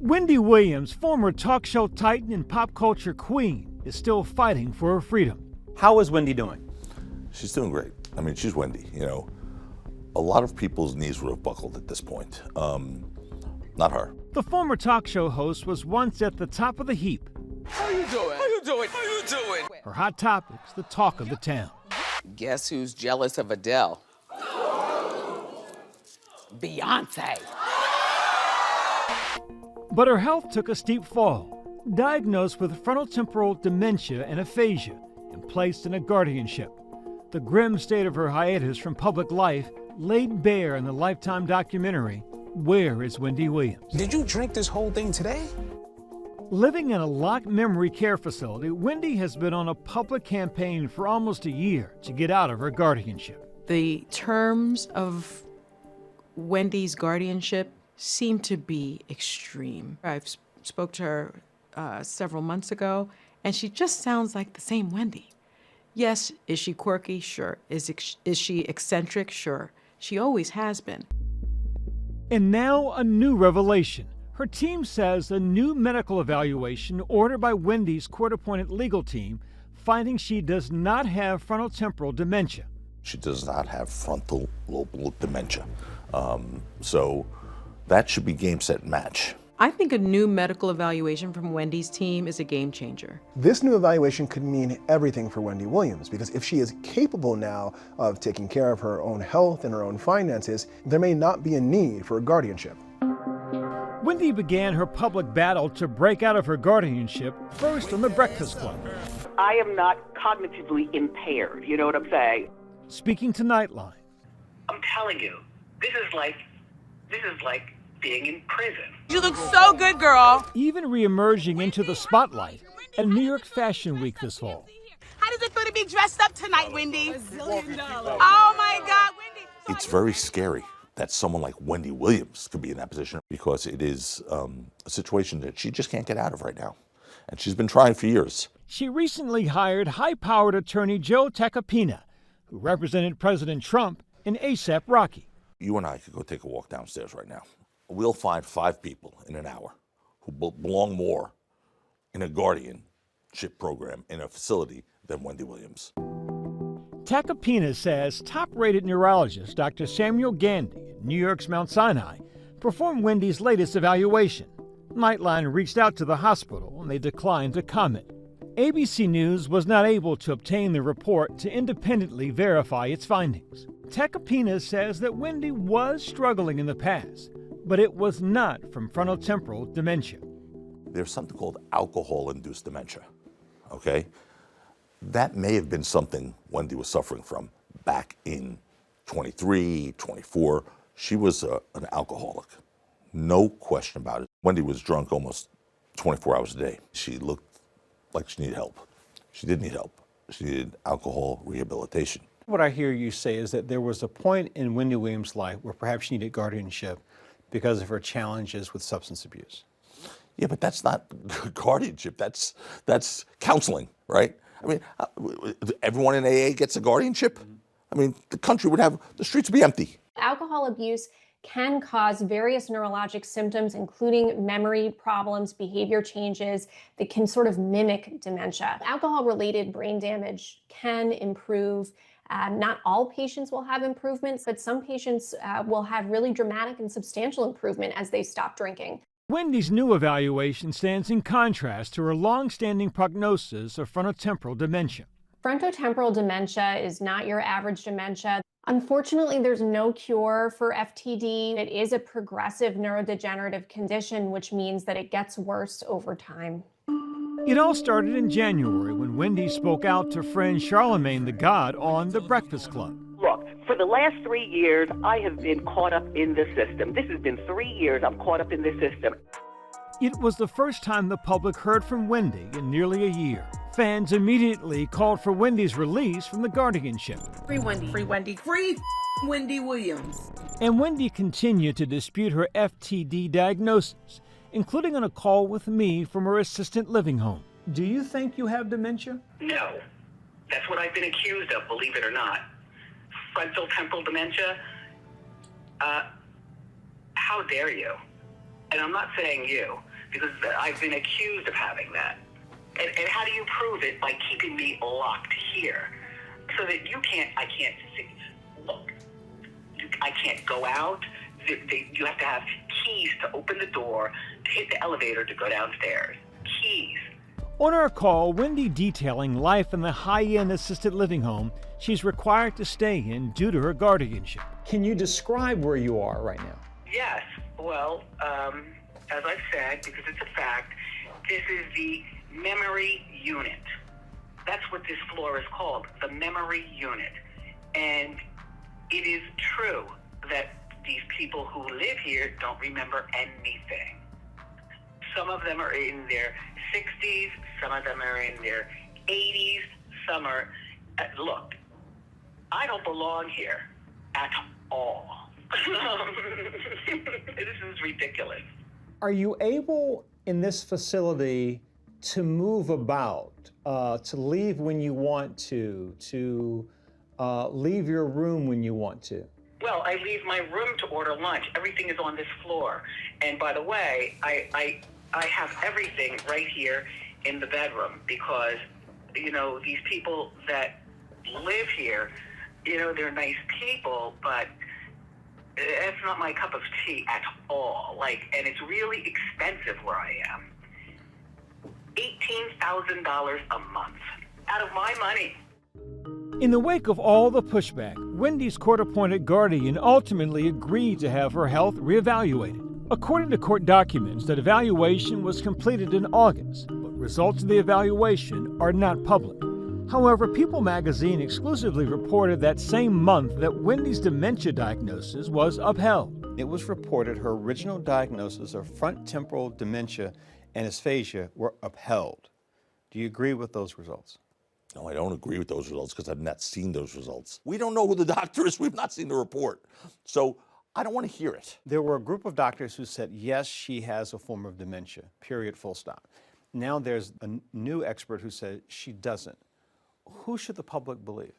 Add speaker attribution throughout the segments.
Speaker 1: Wendy Williams, former talk show titan and pop culture queen, is still fighting for her freedom.
Speaker 2: How is Wendy doing?
Speaker 3: She's doing great. I mean, she's Wendy, you know. A lot of people's knees would have buckled at this point. Not her.
Speaker 1: The former talk show host was once at the top of the heap.
Speaker 4: How you doing? How you doing? How you doing?
Speaker 1: Her hot topics, the talk of the town.
Speaker 4: Guess who's jealous of Adele? Beyonce.
Speaker 1: But her health took a steep fall. Diagnosed with frontotemporal dementia and aphasia and placed in a guardianship. The grim state of her hiatus from public life laid bare in the Lifetime documentary, Where is Wendy Williams?
Speaker 5: Did you drink this whole thing today?
Speaker 1: Living in a locked memory care facility, Wendy has been on a public campaign for almost a year to get out of her guardianship.
Speaker 6: The terms of Wendy's guardianship seem to be extreme. I've spoke to her several months ago, and she just sounds like the same Wendy. Yes, is she quirky? Sure. Is she eccentric? Sure. She always has been.
Speaker 1: And now a new revelation. Her team says a new medical evaluation ordered by Wendy's court-appointed legal team finding she does not have frontotemporal dementia.
Speaker 3: She does not have frontal lobar dementia. So that should be game, set, match.
Speaker 6: I think a new medical evaluation from Wendy's team is a game changer.
Speaker 7: This new evaluation could mean everything for Wendy Williams, because if she is capable now of taking care of her own health and her own finances, there may not be a need for a guardianship.
Speaker 1: Wendy began her public battle to break out of her guardianship first on The Breakfast Club.
Speaker 8: I am not cognitively impaired, you know what I'm saying?
Speaker 1: Speaking to Nightline.
Speaker 8: I'm telling you, this is like being in prison.
Speaker 4: You look so good, girl.
Speaker 1: Even re-emerging into the spotlight at New York Fashion Week this fall.
Speaker 4: How does it feel to be dressed up tonight, Wendy? Oh my God, Wendy.
Speaker 3: It's very scary that someone like Wendy Williams could be in that position, because it is a situation that she just can't get out of right now. And she's been trying for years.
Speaker 1: She recently hired high-powered attorney Joe Tacopina, who represented President Trump in A$AP Rocky.
Speaker 3: You and I could go take a walk downstairs right now. We'll find 5 people in an hour who belong more in a guardianship program in a facility than Wendy Williams.
Speaker 1: Tacopina says top-rated neurologist Dr. Samuel Gandy at New York's Mount Sinai performed Wendy's latest evaluation. Nightline reached out to the hospital and they declined to comment. ABC News was not able to obtain the report to independently verify its findings. Tacopina says that Wendy was struggling in the past, but it was not from frontotemporal dementia.
Speaker 3: There's something called alcohol-induced dementia, okay? That may have been something Wendy was suffering from back in 23, 24. She was an alcoholic, no question about it. Wendy was drunk almost 24 hours a day. She looked like she needed help. She did need help. She needed alcohol rehabilitation.
Speaker 2: What I hear you say is that there was a point in Wendy Williams' life where perhaps she needed guardianship because of her challenges with substance abuse.
Speaker 3: Yeah, but that's not guardianship. That's counseling, right? I mean, everyone in AA gets a guardianship? I mean, the country would have, the streets would be empty.
Speaker 9: Alcohol abuse can cause various neurologic symptoms, including memory problems, behavior changes that can sort of mimic dementia. Alcohol-related brain damage can improve. Not all patients will have improvements, but some patients will have really dramatic and substantial improvement as they stop drinking.
Speaker 1: Wendy's new evaluation stands in contrast to her long-standing prognosis of frontotemporal dementia.
Speaker 9: Frontotemporal dementia is not your average dementia. Unfortunately, there's no cure for FTD. It is a progressive neurodegenerative condition, which means that it gets worse over time.
Speaker 1: It all started in January when Wendy spoke out to friend Charlemagne the God on The Breakfast Club.
Speaker 8: Look, for the last 3 years, I have been caught up in the system. This has been 3 years I'm caught up in this system.
Speaker 1: It was the first time the public heard from Wendy in nearly a year. Fans immediately called for Wendy's release from the guardianship.
Speaker 4: Free Wendy. Free Wendy. Free Wendy Williams.
Speaker 1: And Wendy continued to dispute her FTD diagnosis, including on a call with me from her assisted living home. Do you think you have dementia?
Speaker 8: No. That's what I've been accused of, believe it or not. Frontotemporal dementia? How dare you? And I'm not saying you. because I've been accused of having that. And how do you prove it? By keeping me locked here, so that I can't see. Look, I can't go out. You have to have keys to open the door, to hit the elevator, to go downstairs. Keys.
Speaker 1: On our call, Wendy detailing life in the high-end assisted living home she's required to stay in due to her guardianship.
Speaker 2: Can you describe where you are right now?
Speaker 8: Yes. Well, as I've said, because it's a fact, this is the memory unit. That's what this floor is called, the memory unit. And it is true that these people who live here don't remember anything. Some of them are in their 60s, some of them are in their 80s, some are... look, I don't belong here at all. This is ridiculous.
Speaker 2: Are you able in this facility to move about, to leave when you want to leave your room when you want to?
Speaker 8: Well, I leave my room to order lunch. Everything is on this floor. And by the way, I have everything right here in the bedroom because, you know, these people that live here, you know, they're nice people, but it's not my cup of tea at all. Like, and it's really expensive where I am. $18,000 a month out of my money.
Speaker 1: In the wake of all the pushback, Wendy's court-appointed guardian ultimately agreed to have her health reevaluated. According to court documents, that evaluation was completed in August, but results of the evaluation are not public. However, People magazine exclusively reported that same month that Wendy's dementia diagnosis was upheld.
Speaker 2: It was reported her original diagnosis of front temporal dementia and dysphagia were upheld. Do you agree with those results?
Speaker 3: No, I don't agree with those results because I've not seen those results. We don't know who the doctor is. We've not seen the report. So I don't want to hear it.
Speaker 2: There were a group of doctors who said, yes, she has a form of dementia, period, full stop. Now there's a new expert who said she doesn't. Who should the public believe?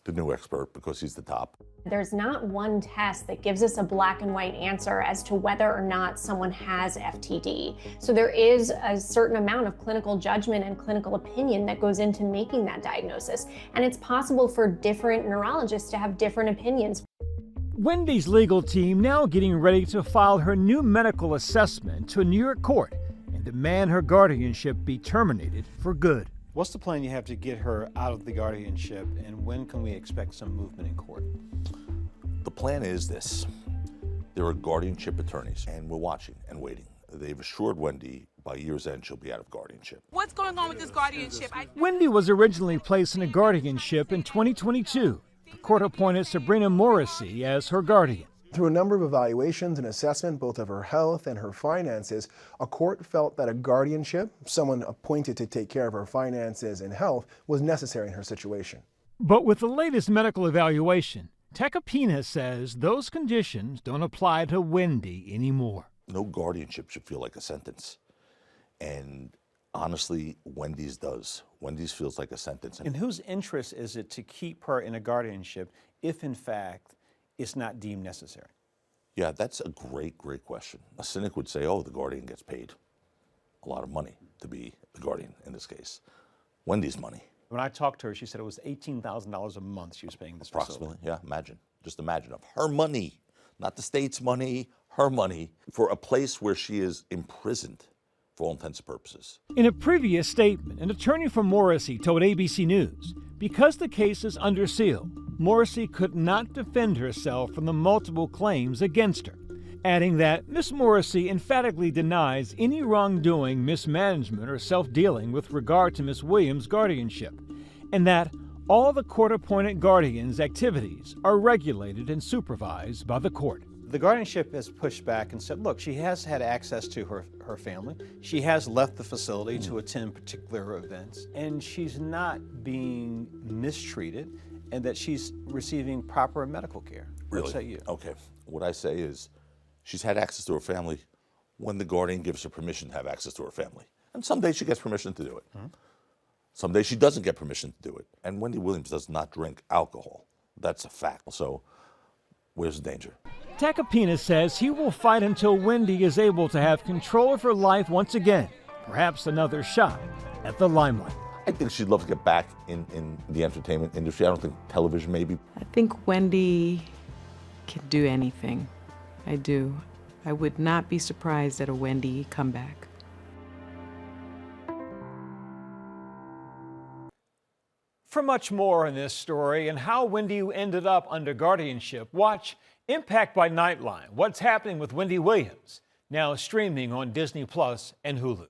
Speaker 3: The new expert, because he's the top.
Speaker 9: There's not one test that gives us a black and white answer as to whether or not someone has FTD. So there is a certain amount of clinical judgment and clinical opinion that goes into making that diagnosis. And it's possible for different neurologists to have different opinions.
Speaker 1: Wendy's legal team now getting ready to file her new medical assessment to a New York court and demand her guardianship be terminated for good.
Speaker 2: What's the plan you have to get her out of the guardianship, and when can we expect some movement in court?
Speaker 3: The plan is this. There are guardianship attorneys, and we're watching and waiting. They've assured Wendy by year's end she'll be out of guardianship.
Speaker 4: What's going on with this guardianship?
Speaker 1: Wendy was originally placed in a guardianship in 2022. The court appointed Sabrina Morrissey as her guardian.
Speaker 7: Through a number of evaluations and assessment, both of her health and her finances, a court felt that a guardianship, someone appointed to take care of her finances and health, was necessary in her situation.
Speaker 1: But with the latest medical evaluation, Tacopina says those conditions don't apply to Wendy anymore.
Speaker 3: No guardianship should feel like a sentence. And honestly, Wendy's does. Wendy's feels like a sentence.
Speaker 2: In whose interest is it to keep her in a guardianship if, in fact, it's not deemed necessary?
Speaker 3: Yeah, that's a great, great question. A cynic would say, oh, the guardian gets paid a lot of money to be the guardian in this case. Wendy's money.
Speaker 2: When I talked to her, she said it was $18,000 a month she was paying this
Speaker 3: Approximately,
Speaker 2: facility.
Speaker 3: yeah, imagine. Just imagine of her money, not the state's money, her money, for a place where she is imprisoned for all intents and purposes.
Speaker 1: In a previous statement, an attorney for Morrissey told ABC News, because the case is under seal, Morrissey could not defend herself from the multiple claims against her, adding that Ms. Morrissey emphatically denies any wrongdoing, mismanagement, or self-dealing with regard to Ms. Williams' guardianship, and that all the court-appointed guardians' activities are regulated and supervised by the court.
Speaker 2: The guardianship has pushed back and said, look, she has had access to her family. She has left the facility to attend particular events, and she's not being mistreated, and that she's receiving proper medical care.
Speaker 3: Really?
Speaker 2: What say you?
Speaker 3: Okay. What I say is she's had access to her family when the guardian gives her permission to have access to her family. And some days she gets permission to do it. Mm-hmm. Some days she doesn't get permission to do it. And Wendy Williams does not drink alcohol. That's a fact. So where's the danger?
Speaker 1: Tacopina says he will fight until Wendy is able to have control of her life once again, perhaps another shot at the limelight.
Speaker 3: I think she'd love to get back in the entertainment industry. I don't think television maybe.
Speaker 6: I think Wendy can do anything. I do. I would not be surprised at a Wendy comeback.
Speaker 1: For much more on this story and how Wendy ended up under guardianship, watch Impact by Nightline. What's happening with Wendy Williams? Now streaming on Disney Plus and Hulu.